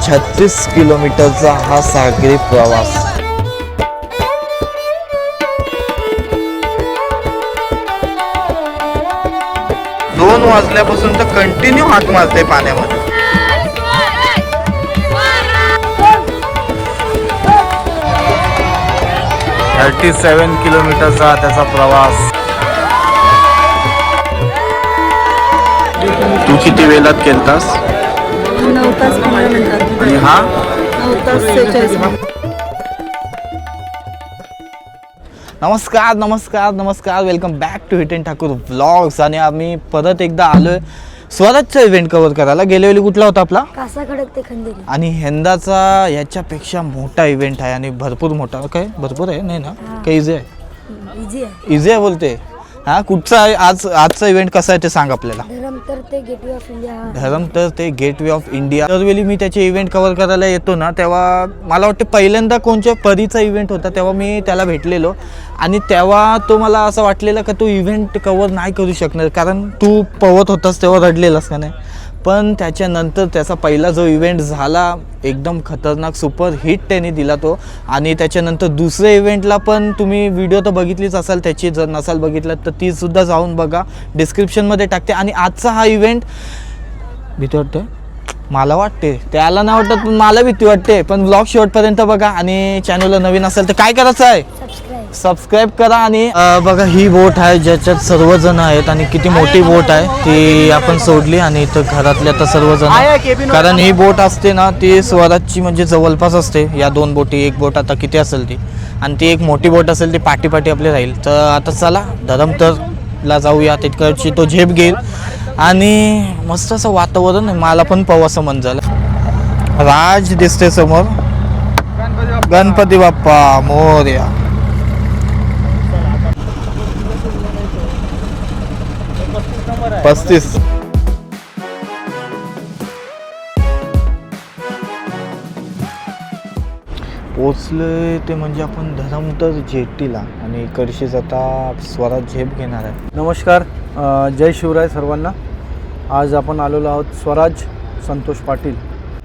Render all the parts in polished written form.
36 किलोमीटरचा हा सागरी प्रवास. दोन वाजल्यापासून तर कंटिन्यू हाक मारते पाण्यामध्ये. थर्टी 37 किलोमीटरचा त्याचा प्रवास. तू किती वेळात केलतास? 9 तास 15 मिनिटात. आणि हा 9 तास 46 मिनिट. नमस्कार नमस्कार नमस्कार, welcome back to Hiten Thakur vlogs. आणि आम्ही परत एकदा आलोय स्वराजचा इव्हेंट कव्हर करायला. गेल्या वेळी कुठला होता आपला? कासा खडक ते खंदेरी. आणि यंदाचा याच्यापेक्षा मोठा इव्हेंट आहे आणि भरपूर मोठा. काय भरपूर आहे? नाही ना, काही इझी आहे? इझी आहे बोलते. हा, कुठचा आहे आजचा इव्हेंट? कसा आहे ते सांग आपल्याला. धरमतर ते गेटवे ऑफ इंडिया. धरमतर ते गेटवे ऑफ इंडिया. दरवेळी मी त्याचे इव्हेंट कव्हर करायला येतो ना, तेव्हा मला वाटतं पहिल्यांदा कोणत्या परीचा इव्हेंट होता तेव्हा मी त्याला भेटलेलो. आणि तेव्हा तो मला असं वाटलेलं का तू इव्हेंट कव्हर नाही करू शकणार, कारण तू पवत होतास तेव्हा रडलेलास का नाही. पण त्याच्यानंतर त्याचा पहिला जो इव्हेंट झाला एकदम खतरनाक सुपर हिट त्याने दिला तो. आणि त्याच्यानंतर दुसऱ्या इव्हेंटला पण तुम्ही व्हिडिओ तर बघितलीच असाल त्याची. जर नसाल बघितलं तर ती सुद्धा जाऊन बघा, डिस्क्रिप्शनमध्ये टाकते. आणि आजचा हा इव्हेंट भीती वाटते मला, वाटते त्याला नाही वाटत पण मला भीती वाटते. पण व्लॉग शेवटपर्यंत बघा. आणि चॅनलला नवीन असेल तर काय करायचं आहे? सबस्क्राईब करा. आणि बघा ही बोट आहे ज्याच्यात सर्वजण आहेत. आणि किती मोठी बोट आहे ती आपण सोडली. आणि इथं घरातले आता सर्वजण, कारण ही बोट असते ना ती स्वराजची म्हणजे जवळपास असते. या दोन बोटी, एक बोट आता किती असेल ती, आणि ती एक मोठी बोट असेल ती पाठी आपली राहील. तर आता चला धरमतरला जाऊया. तिकडची तो झेप घेईल आणि मस्त असं वातावरण आहे. मला पण पावासं मन झालं. राज दिसते समोर. गणपती बाप्पा मोरया. पस्तीस. पोचले ते म्हणजे आपण धरमतर जेटीला. आणि इकडशीच आता स्वराज झेप घेणार आहे. नमस्कार, जय शिवराय सर्वांना. आज आपण आलेलो आहोत स्वराज संतोष पाटील.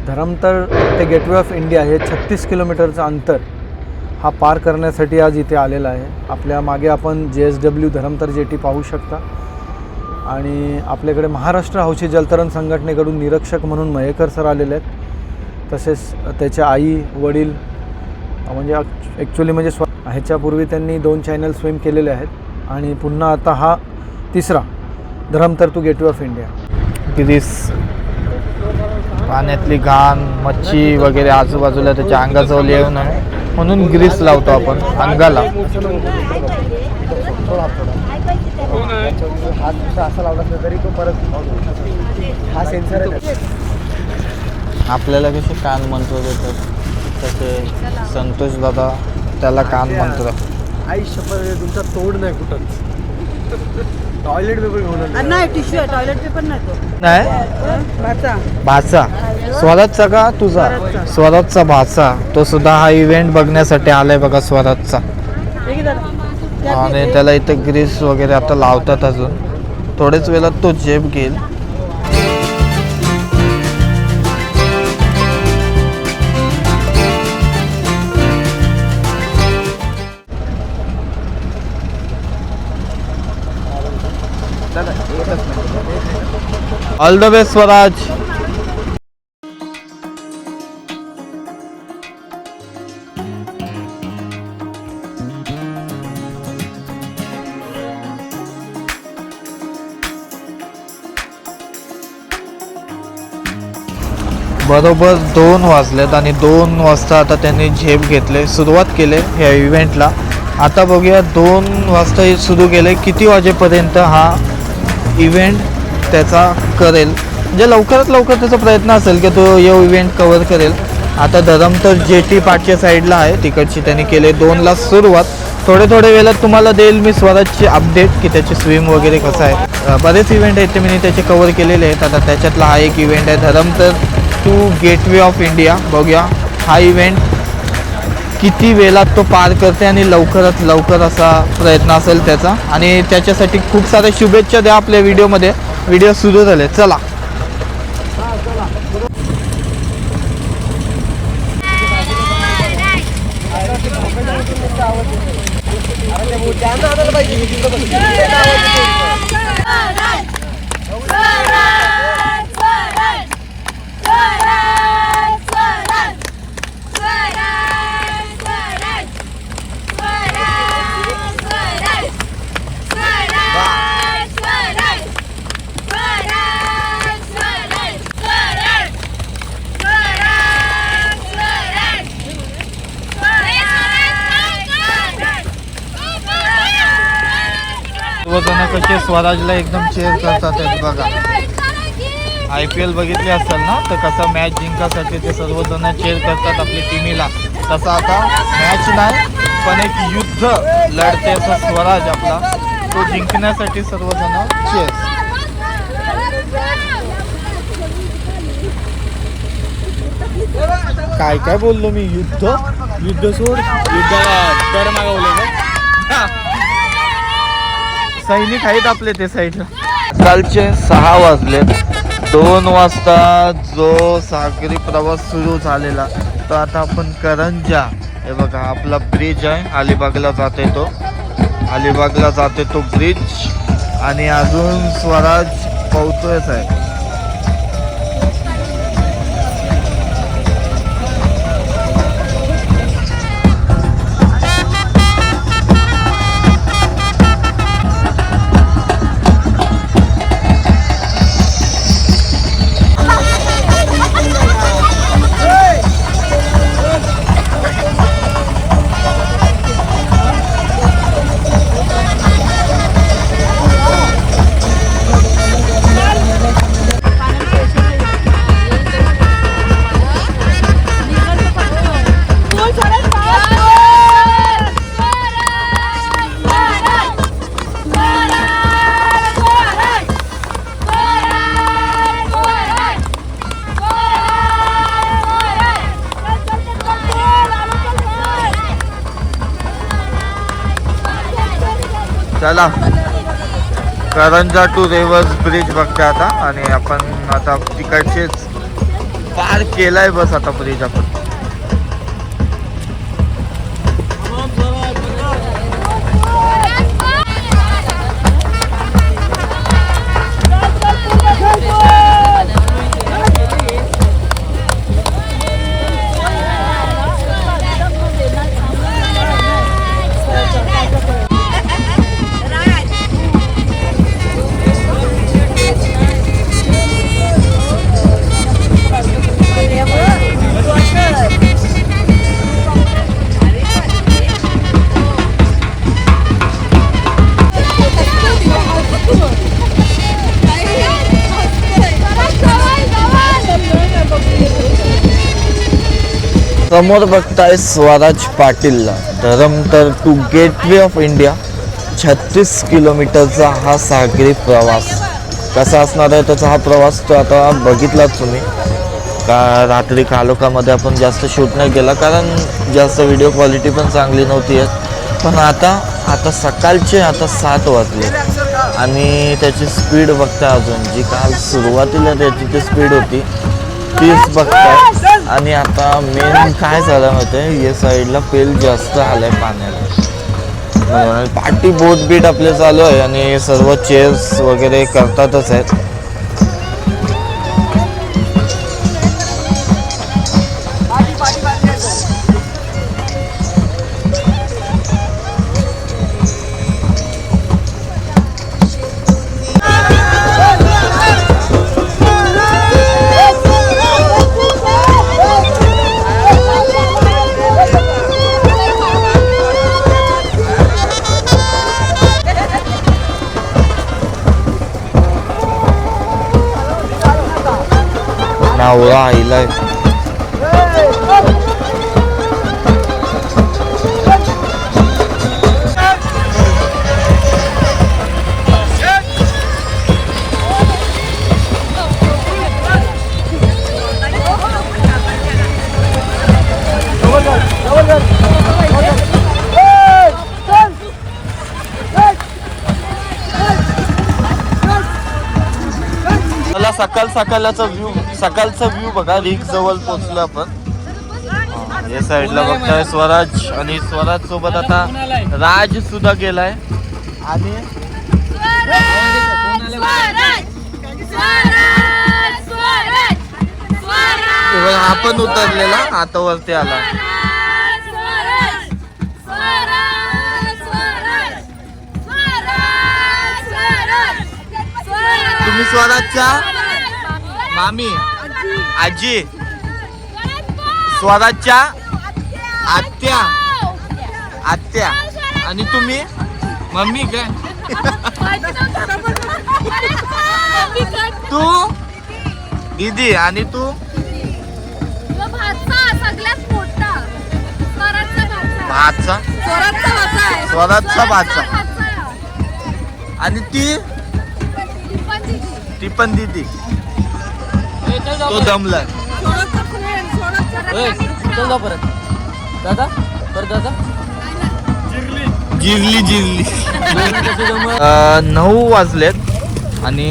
धरमतर ते गेटवे ऑफ इंडिया हे 36 किलोमीटरचं अंतर हा पार करण्यासाठी आज इथे आलेला आहे. आपल्या मागे आपण JSW धरमतर जेटी पाहू शकता. आणि आपल्याकडे महाराष्ट्र हौशी जलतरण संघटनेकडून निरीक्षक म्हणून मयेकर सर आलेले आहेत. तसेच त्याचे आई वडील म्हणजे ॲक्च्युली म्हणजे ह्याच्यापूर्वी त्यांनी 2 चॅनल स्विम केलेले आहेत. आणि पुन्हा आता हा तिसरा Dharamtar to gateway of India. Grease, पाण्यातली घाण मच्छी वगैरे आजूबाजूला त्याच्या अंगाजवळ येऊ नये म्हणून ग्रीस लावतो आपण अंगाला. असा लावला तरी तो परत हा सेन्सर आहे. आपल्याला कसे कान मंत्र देतात तसे संतोष दादा त्याला कान मंत्र. आई शपथ तुमचा तोड नाही कुठंच. टॉयलेट पेपर घेऊन नाही, टिश्यू आहे. टॉयलेट पेपर नाही तो. नाही भाचा स्वराजचा का तुझा? स्वराजचा भाचा. तो सुद्धा हा इव्हेंट बघण्यासाठी आलाय बघा स्वराजचा. आणि त्याला इथं ग्रीस वगैरे आता लावतात. अजून थोड्याच वेळात तो झेप घेईल. All the best Swaraj. बरोबर 2 वाजलेत आणि 2 वाजता आता त्यांनी झेप घेतले, सुरुवात केले ह्या इव्हेंटला. आता बघूया 2 वाजता हे सुरू केले, किती वाजेपर्यंत हा इव्हेंट त्याचा करेल. म्हणजे लवकरात लवकर त्याचा प्रयत्न असेल की तो यो इव्हेंट कव्हर करेल. आता धरमतर जेटी पाठच्या साईडला आहे, तिकडची त्यांनी केले 2ला सुरुवात. थोडे वेळात तुम्हाला देईल मी स्वराजची अपडेट की त्याची स्विम वगैरे कसं आहे. बरेच इव्हेंट आहेत ते मी त्याचे कव्हर केलेले आहेत. आता त्याच्यातला हा एक इव्हेंट आहे Dharamtar to gateway of India. बघूया हा इव्हेंट किती वेळात तो पार करते आणि लवकरात लवकर असा प्रयत्न असेल त्याचा. आणि त्याच्यासाठी खूप साऱ्या शुभेच्छा द्या आपल्या व्हिडिओमध्ये. व्हिडिओ सुरू झाले, चला. सर्वजण कसे स्वराजला एकदम चेअर करतात आहेत बघा. IPL बघितली असेल ना, तर कसं मॅच जिंकासाठी ते सर्वजण चेअर करतात आपल्या टीमीला. तसं आता मॅच नाही पण एक युद्ध लढते असं स्वराज आपला, तो जिंकण्यासाठी सर्वजण चेअर. काय काय बोललो मी? युद्ध सोड, युद्धाला कर मागवले का? सैनिक आहेत आपले ते साईडला. कालचे 6 वाजले. 2 वाजता जो सागरी प्रवास सुरू झालेला, तर आता आपण करंजा, हे बघा आपला ब्रिज आहे, अलिबागला जाते तो ब्रिज. आणि अजून स्वराज पोहतोयच आहे. चला, करंजा टू रेवर्स ब्रिज बघते आता. आणि आपण आता तिकडचेच पार केलाय बस आता ब्रिज आपण. समोर बघताय स्वराज पाटीलला. Dharamtar to gateway of India 36 किलोमीटरचा हा सागरी प्रवास. कसा असणार आहे त्याचा हा प्रवास, तो आता बघितलाच तुम्ही. का रात्री कालोखामध्ये आपण जास्त शूट नाही केला, कारण जास्त व्हिडिओ क्वालिटी पण चांगली नव्हती आहे. पण आता सकाळचे 7 वाजले आणि त्याची स्पीड बघता अजून जी काल सुरुवातीला त्याची जी स्पीड होती तीच बघताय. आणि आता मेन काय झालं माहिती आहे, या साईडला पेल जास्त आलाय पाण्याला. पार्टी बोट बीट आपले चालू आहे आणि सर्व चेअर्स वगैरे करतातच आहेत. नावरा आईला सकाळचा व्ह्यू बघा. रिक जवळ पोहोचलो आपण. या साईडला बघताय स्वराज, आणि स्वराज सोबत आता राज सुद्धा गेलाय. आणि हा पण उतरलेला आता वरती आला. तुम्ही स्वराजच्या मामी आजी, स्वराजच्या आत्या आत्या आणि तुम्ही मम्मी काय? तू दीदी आणि तू सगळ्यात मोठा भाचा, स्वराजचा भाचा आणि ती पण दीदी. तो दमला. जिरली 9 वाजलेत आणि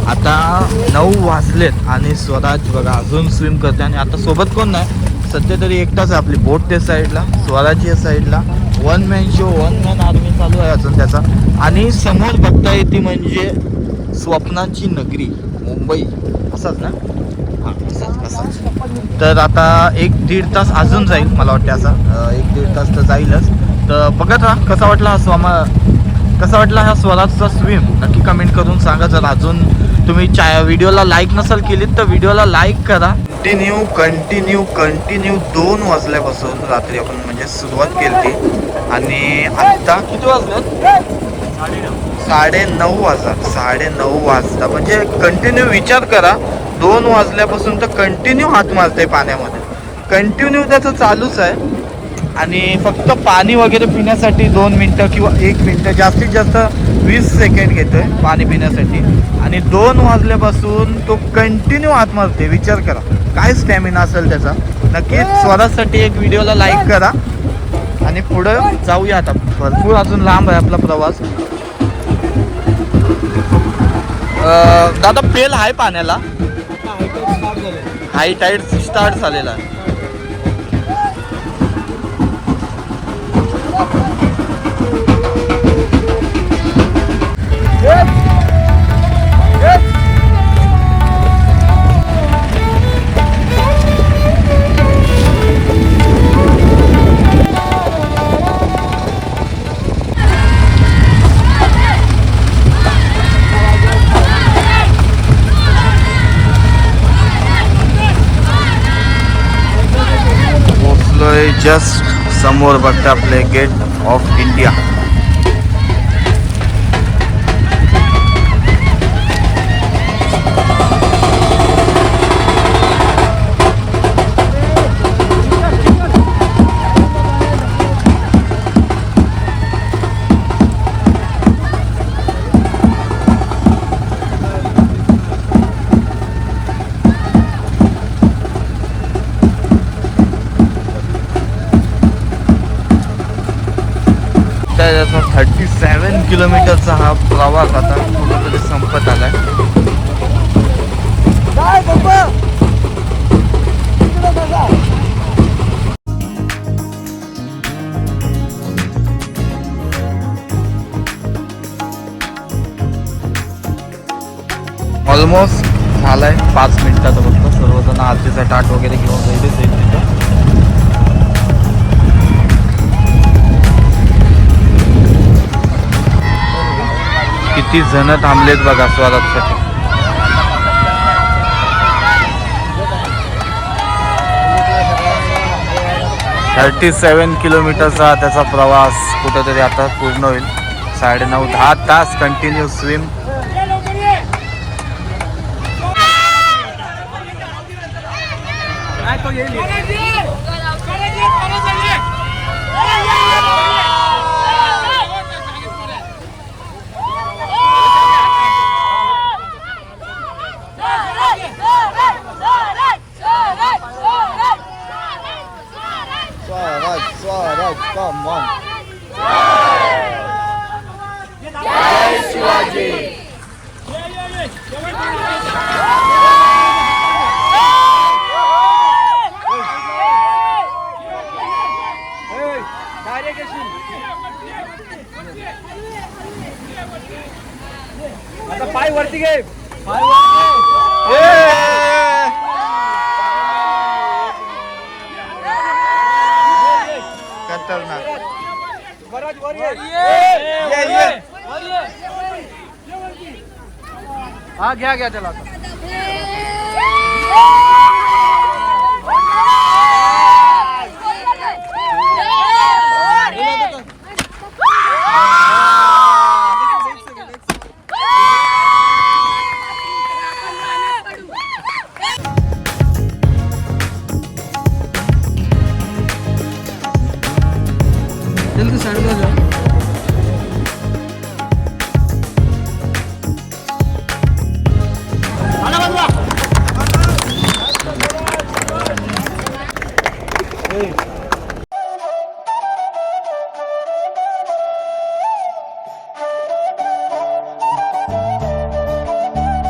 आता 9 वाजलेत आणि स्वराज बघा अजून स्विम करते. आणि आता सोबत कोण नाही, सध्या तरी एकटाच आहे. आपली बोट त्या साईडला, स्वराज या साईडला. 1 मॅन शो, 1 मॅन आर्मी चालू आहे अजून त्याचा. आणि समोर बघता येते म्हणजे स्वप्नांची नगरी मुंबई, असंच ना? हां असंच. तर आता 1-1.5 तास अजून जाईल मला वाटते. असा 1-1.5 तास तर जाईलच. तर बघत राहा कसा वाटला हा स्वराजचा स्विम. नक्की कमेंट करून सांगा. जर अजून तुम्ही व्हिडिओला लाईक नसेल केली तर व्हिडिओला लाईक करा. कंटिन्यू 2 वाजल्यापासून रात्री आपण म्हणजे सुरुवात केली आणि आता किती वाजले? 9:30 वाजता. म्हणजे कंटिन्यू विचार करा, 2 वाजल्यापासून तर कंटिन्यू हात मारते पाण्यामध्ये. कंटिन्यू त्याचं चालूच आहे. आणि फक्त पाणी वगैरे पिण्यासाठी 2 मिनटं किंवा 1 मिनटं, जास्तीत जास्त 20 सेकंड घेतोय पाणी पिण्यासाठी. आणि 2 वाजल्यापासून तो कंटिन्यू हात मारते. विचार करा काय स्टॅमिना असेल त्याचा. नक्कीच स्वराजसाठी एक व्हिडिओला लाईक करा आणि पुढं जाऊया. आता भरपूर अजून लांब आहे आपला प्रवास. दादा पेल आहे पाण्याला, हाय टाईड स्टार्ट झालेला आहे. जस्ट समोर बघता आपले गेट ऑफ इंडिया. त्याचा 37 किलोमीटरचा हा प्रवास आता कुठेतरी संपत आलाय. ऑलमोस्ट झालाय 5 मिनिटाचा फक्त. सर्वजण आरतीचा ताट वगैरे घेऊन जायचं तिथं. किती जण थांबलेत बघा स्वराजसाठी. $37 किलोमीटरचा त्याचा प्रवास कुठेतरी आता पूर्ण होईल. 9.5-10 तास continue swim. Swaraj, come on. Jai Shivaji. हा घ्या त्याला आता. जल्दी साइड में जाओ.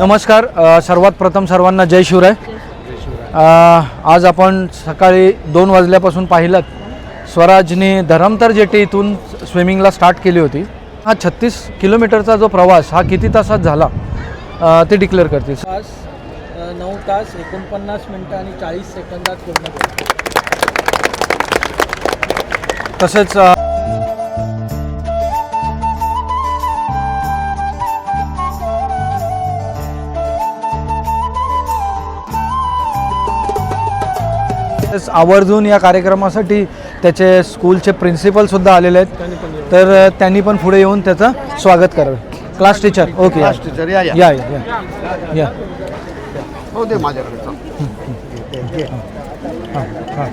नमस्कार. सर्वात प्रथम सर्वांना जय शिवराय. आज आपण सकाळी 2 वाजल्यापासून पाहिलं स्वराजने धरमतर जेटी इथून स्विमिंगला स्टार्ट केली होती. हा 36 किलोमीटरचा जो प्रवास हा किती तासात झाला ते डिक्लेअर करते. 9 तास 49 मिनटं आणि 40 सेकंदात पूर्ण केलं. तसेच आवर्जून या कार्यक्रमासाठी त्याचे स्कूलचे प्रिन्सिपलसुद्धा आलेले आहेत, तर त्यांनी पण पुढे येऊन त्याचं स्वागत करावे. Class teacher okay class teacher या या या हो दे माझ्याकडे चल. हां.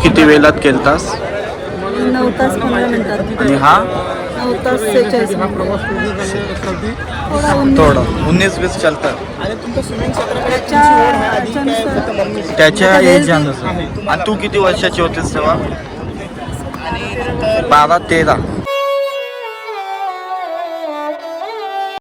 किती वेळात केलतास 9 तास 15 मिनिटात. आणि हा 9 तास 46 थोडं 19-20 चालतात त्याच्या एज आणि तू किती वर्षाची होतीस तेव्हा 12-13